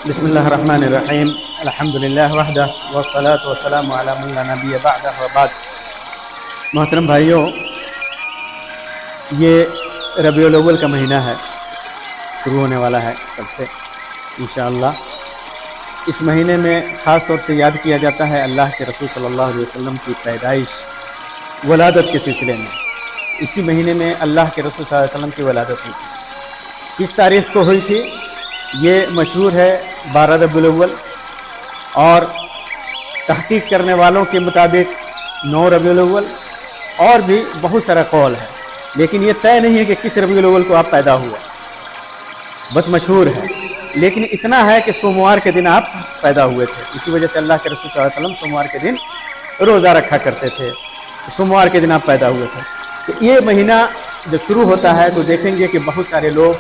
بسم اللہ الرحمن الرحیم الحمدللہ وحدہ والصلاة والسلام علی من لا نبی بعدہ وبعد۔ محترم بھائیوں، یہ ربیع الاول کا مہینہ ہے، شروع ہونے والا ہے کل سے انشاءاللہ۔ اس مہینے میں خاص طور سے یاد کیا جاتا ہے اللہ کے رسول صلی اللہ علیہ وسلم کی پیدائش ولادت کے سلسلے میں۔ اسی مہینے میں اللہ کے رسول صلی اللہ علیہ وسلم کی ولادت ہوئی تھی۔ کس تاریخ کو ہوئی تھی یہ مشہور ہے 12 ربیع الاول، اور تحقیق کرنے والوں کے مطابق 9 ربیع الاول، اور بھی بہت سارا قول ہے، لیکن یہ طے نہیں ہے کہ کس ربیع الاول کو آپ پیدا ہوا، بس مشہور ہے۔ لیکن اتنا ہے کہ سوموار کے دن آپ پیدا ہوئے تھے، اسی وجہ سے اللہ کے رسول صلی اللہ علیہ وسلم سوموار کے دن روزہ رکھا کرتے تھے، سوموار کے دن آپ پیدا ہوئے تھے۔ تو یہ مہینہ جب شروع ہوتا ہے تو دیکھیں گے کہ بہت سارے لوگ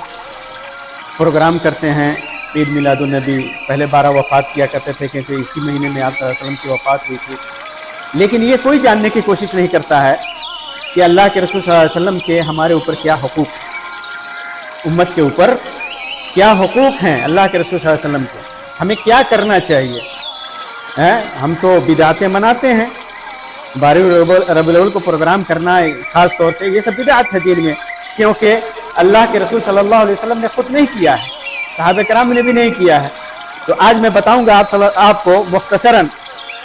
پروگرام کرتے ہیں۔ عید میلاد النبی، پہلے 12 وفات کیا کرتے تھے کیونکہ اسی مہینے میں آپ صلی اللہ علیہ وسلم کی وفات ہوئی تھی، لیکن یہ کوئی جاننے کی کوشش نہیں کرتا ہے کہ اللہ کے رسول صلی اللہ علیہ وسلم کے ہمارے اوپر کیا حقوق ہیں، امت کے اوپر کیا حقوق ہیں اللہ کے رسول صلی اللہ علیہ وسلم کے، ہمیں کیا کرنا چاہیے۔ ہم تو بدعتیں مناتے ہیں، 12 ربیع الاول کو پروگرام کرنا خاص طور سے یہ سب بدعت ہے دین میں، کیونکہ اللہ کے رسول صلی اللہ علیہ وسلم نے خود نہیں کیا ہے، صحابہ کرام نے بھی نہیں کیا ہے۔ تو آج میں بتاؤں گا آپ کو مختصراً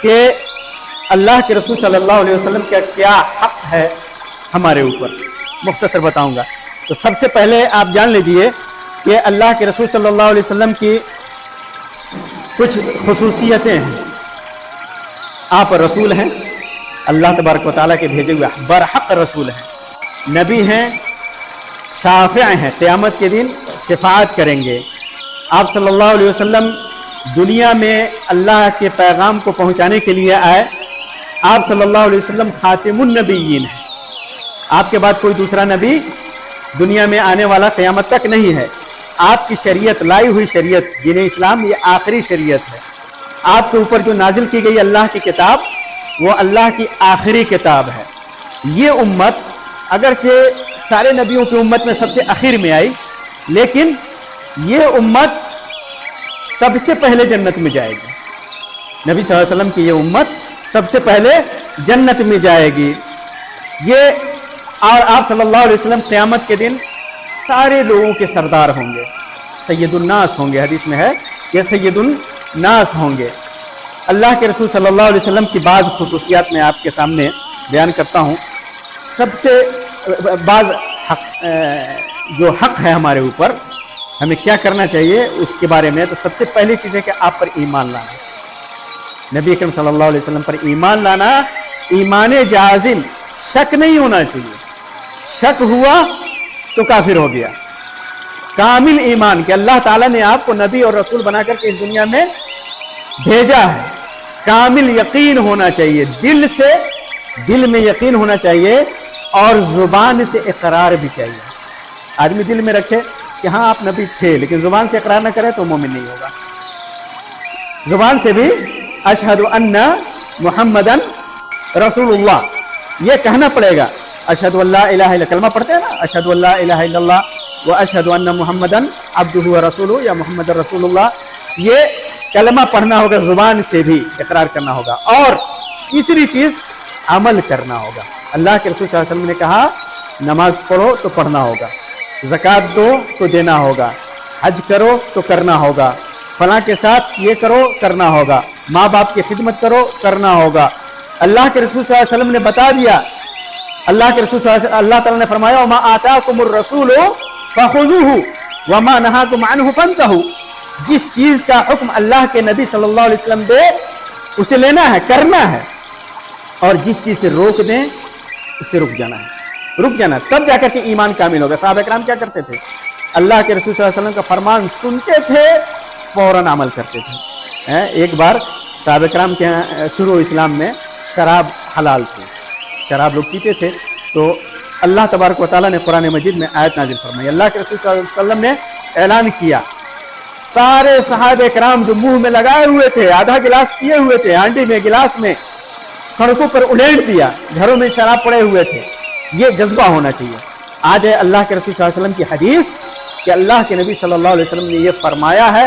کہ اللہ کے رسول صلی اللہ علیہ وسلم کا کیا حق ہے ہمارے اوپر، مختصر بتاؤں گا۔ تو سب سے پہلے آپ جان لیجئے کہ اللہ کے رسول صلی اللہ علیہ وسلم کی کچھ خصوصیتیں ہیں۔ آپ رسول ہیں، اللہ تبارک و تعالیٰ کے بھیجے ہوئے برحق رسول ہیں، نبی ہیں، شافع ہیں، قیامت کے دن شفاعت کریں گے۔ آپ صلی اللہ علیہ وسلم دنیا میں اللہ کے پیغام کو پہنچانے کے لیے آئے۔ آپ صلی اللہ علیہ وسلم خاتم النبیین ہیں، آپ کے بعد کوئی دوسرا نبی دنیا میں آنے والا قیامت تک نہیں ہے۔ آپ کی شریعت، لائی ہوئی شریعت دین اسلام، یہ آخری شریعت ہے۔ آپ کے اوپر جو نازل کی گئی اللہ کی کتاب، وہ اللہ کی آخری کتاب ہے۔ یہ امت اگرچہ سارے نبیوں کی امت میں سب سے اخیر میں آئی، لیکن یہ امت سب سے پہلے جنت میں جائے گی۔ نبی صلی اللہ علیہ وسلم کی یہ امت سب سے پہلے جنت میں جائے گی۔ اور آپ صلی اللہ علیہ وسلم قیامت کے دن سارے لوگوں کے سردار ہوں گے، سید الناس ہوں گے، حدیث میں ہے کہ سید الناس ہوں گے۔ اللہ کے رسول صلی اللہ علیہ وسلم کی بعض خصوصیات میں آپ کے سامنے بیان کرتا ہوں۔ سب سے بعض جو حق ہے ہمارے اوپر، ہمیں کیا کرنا چاہیے اس کے بارے میں، تو سب سے پہلی چیز ہے کہ آپ پر ایمان لانا، نبی اکرم صلی اللہ علیہ وسلم پر ایمان لانا، ایمان جازم، شک نہیں ہونا چاہیے۔ شک ہوا تو کافر ہو گیا۔ کامل ایمان کہ اللہ تعالیٰ نے آپ کو نبی اور رسول بنا کر کے اس دنیا میں بھیجا ہے، کامل یقین ہونا چاہیے، دل میں یقین ہونا چاہیے، اور زبان سے اقرار بھی چاہیے۔ آدمی دل میں رکھے کہ ہاں آپ نبی تھے، لیکن زبان سے اقرار نہ کرے تو مومن نہیں ہوگا۔ زبان سے بھی اشہد ان محمدن رسول اللہ یہ کہنا پڑے گا۔ اشہد ان لا الہ الا، کلمہ پڑھتے ہیں نا، اشہد ان لا الہ الا اللہ و اشہد ان محمدن عبدہ و رسولہ، یا محمد رسول اللہ، یہ کلمہ پڑھنا ہوگا، زبان سے بھی اقرار کرنا ہوگا۔ اور تیسری چیز عمل کرنا ہوگا۔ اللہ کے رسول صلی اللہ علیہ وسلم نے کہا نماز پڑھو تو پڑھنا ہوگا، زکوٰۃ دو تو دینا ہوگا، حج کرو تو کرنا ہوگا، فلاں کے ساتھ یہ کرو کرنا ہوگا، ماں باپ کی خدمت کرو کرنا ہوگا۔ اللہ کے رسول صلی اللہ علیہ وسلم نے بتا دیا، اللہ کے رسول اللہ تعالیٰ نے فرمایا وَمَا آتَاكُمُ الرَّسُولُ فَخُذُوهُ وَمَا نَهَاكُمْ عَنْهُ فَانْتَهُوا۔ جس چیز کا حکم اللہ کے نبی صلی اللہ علیہ وسلم دے اسے لینا ہے، کرنا ہے، اور جس چیز سے روک دیں اس سے رک جانا ہے، تب جا کر کے ایمان کامل ہوگا۔ صحابہ کرام کیا کرتے تھے؟ اللہ کے رسول صلی اللہ علیہ وسلم کا فرمان سنتے تھے، فوراً عمل کرتے تھے۔ ایک بار صحابہ کرام کے شروع اسلام میں شراب حلال تھی، شراب لوگ پیتے تھے، تو اللہ تبارک و تعالیٰ نے قرآن مجید میں آیت نازل فرمائی۔ اللہ کے رسول صلی اللہ علیہ وسلم نے اعلان کیا، سارے صحابہ کرام جو منہ میں لگائے ہوئے تھے، آدھا گلاس پیے ہوئے تھے، ہانڈی میں گلاس میں، سڑکوں پر الیٹ دیا، گھروں میں شراب پڑے ہوئے تھے۔ یہ جذبہ ہونا چاہیے۔ آج ہے اللہ کے رسول صلی اللہ علیہ وسلم کی حدیث کہ اللہ کے نبی صلی اللہ علیہ وسلم نے یہ فرمایا ہے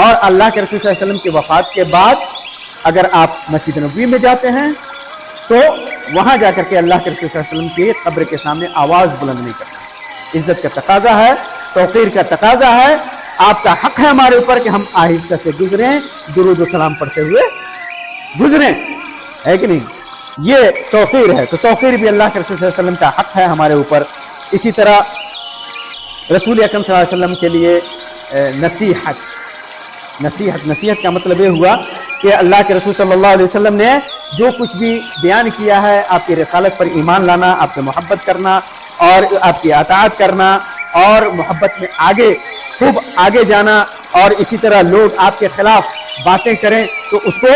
اور اللہ کے رسول صلی اللہ علیہ وسلم کی وفات کے بعد اگر آپ مسجد نبوی میں جاتے ہیں تو وہاں جا کر کے اللہ کے رسول صلی اللہ علیہ وسلم کی قبر کے سامنے آواز بلند نہیں کرنا. عزت کا تقاضا ہے, توقیر کا تقاضا ہے. آپ کا حق ہے ہمارے اوپر کہ ہم آہستہ سے گزریں, درود و سلام پڑھتے ہوئے گزریں, ہے کہ نہیں؟ یہ توقیر ہے. تو توقیر بھی اللہ کے رسول صلی اللہ علیہ وسلم کا حق ہے ہمارے اوپر. اسی طرح رسول اکرم صلی اللہ علیہ وسلم کے لیے نصیحت کا مطلب یہ ہوا کہ اللہ کے رسول صلی اللہ علیہ وسلم نے جو کچھ بھی بیان کیا ہے, آپ کی رسالت پر ایمان لانا, آپ سے محبت کرنا اور آپ کی اطاعت کرنا اور محبت میں خوب آگے جانا, اور اسی طرح لوگ آپ کے خلاف باتیں کریں تو اس کو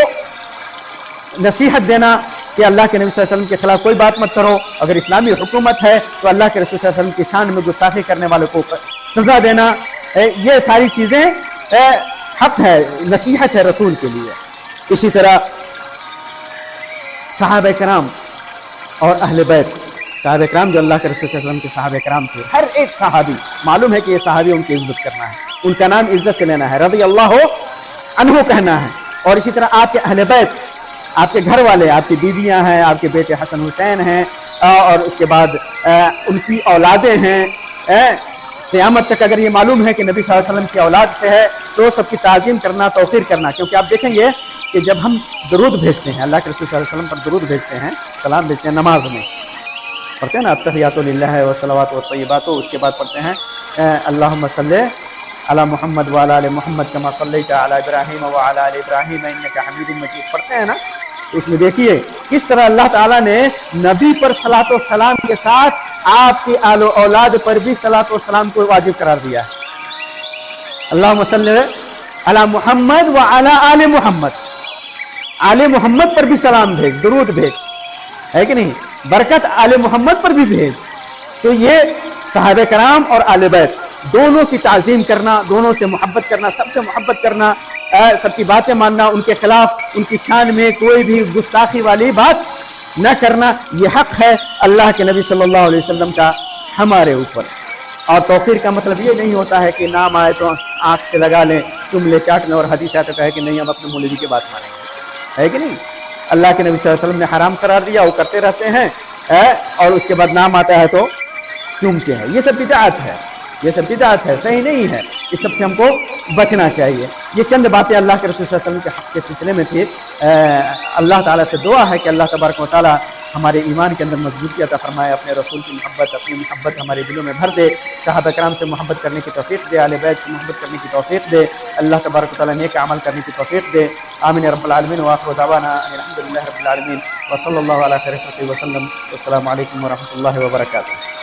نصیحت دینا کہ اللہ کے نبی صلی اللہ علیہ وسلم کے خلاف کوئی بات مت کرو. اگر اسلامی حکومت ہے تو اللہ کے رسول صلی اللہ علیہ وسلم کی شان میں گستاخی کرنے والوں کو سزا دینا. یہ ساری چیزیں حق ہے, نصیحت ہے رسول کے لیے. اسی طرح صحابہ کرام اور اہل بیت, صحابہ کرام جو اللہ کے رسول صلی اللہ علیہ وسلم کے صحابہ کرام تھے, ہر ایک صحابی معلوم ہے کہ یہ صحابی ان کی عزت کرنا ہے, ان کا نام عزت سے لینا ہے, رضی اللہ عنہ کہنا ہے. اور اسی طرح آپ کے اہل بیت, آپ کے گھر والے, آپ کی بیویاں ہیں, آپ کے بیٹے حسن حسین ہیں, اور اس کے بعد ان کی اولادیں ہیں. قیامت تک اگر یہ معلوم ہے کہ نبی صلی اللہ علیہ وسلم کی اولاد سے ہے تو سب کی تعظیم کرنا, توقیر کرنا. کیونکہ آپ دیکھیں گے کہ جب ہم درود بھیجتے ہیں, اللہ کے رسول صلی اللہ علیہ وسلم پر درود بھیجتے ہیں, سلام بھیجتے ہیں, نماز میں پڑھتے ہیں نا, التحیات للہ والصلوات والطیبات, اس کے بعد پڑھتے ہیں اللہم صلی علی محمد وعلی آل محمد کما صلیت علی ابراہیم وعلی آل ابراہیم انک حمید مجید, پڑھتے ہیں نا. اس میں دیکھیے کس طرح اللہ تعالیٰ نے نبی پر صلاۃ و سلام کے ساتھ آپ کی آل و اولاد پر بھی صلاۃ و سلام کو واجب قرار دیا ہے. اللہم صلی علی محمد وعلی آل محمد, آل محمد پر بھی سلام بھیج, درود بھیج, ہے کہ نہیں؟ برکت آل محمد پر بھی بھیج. تو یہ صحابہ کرام اور آل بیت دونوں کی تعظیم کرنا, دونوں سے محبت کرنا, سب سے محبت کرنا, سب کی باتیں ماننا, ان کے خلاف ان کی شان میں کوئی بھی گستاخی والی بات نہ کرنا, یہ حق ہے اللہ کے نبی صلی اللہ علیہ وسلم کا ہمارے اوپر. اور توقیر کا مطلب یہ نہیں ہوتا ہے کہ نام آئے تو آنکھ سے لگا لیں, چم لیں, چاٹ لیں, اور حدیث آتا کہے کہ نہیں ہم اپنے مولوی کی بات مانیں گے, ہے کہ نہیں؟ اللہ کے نبی صلی اللہ علیہ وسلم نے حرام قرار دیا, وہ کرتے رہتے ہیں, اور اس کے بعد نام آتا ہے تو چومتے ہیں. یہ سب بدعت ہے, یہ سب بدعت ہے, صحیح نہیں ہے. اس سب سے ہم کو بچنا چاہیے. یہ چند باتیں اللہ کے رسول صلی اللہ علیہ وسلم کے حق کے سلسلے میں تھی. اللہ تعالیٰ سے دعا ہے کہ اللہ تبارک و تعالیٰ ہمارے ایمان کے اندر مضبوطی عطا فرمائے, اپنے رسول کی محبت, اپنی محبت ہمارے دلوں میں بھر دے, صحابہ کرام سے محبت کرنے کی توفیق دے, اہل بیت سے محبت کرنے کی توفیق دے, اللہ تبارک و تعالیٰ نیک عمل کرنے کی توفیق دے. آمین رب العالمین. وآخر دعوانا الحمد للہ رب العالمین, وصلی اللہ علی خیر خلقہ وسلم. السلام علیکم ورحمۃ اللہ وبرکاتہ.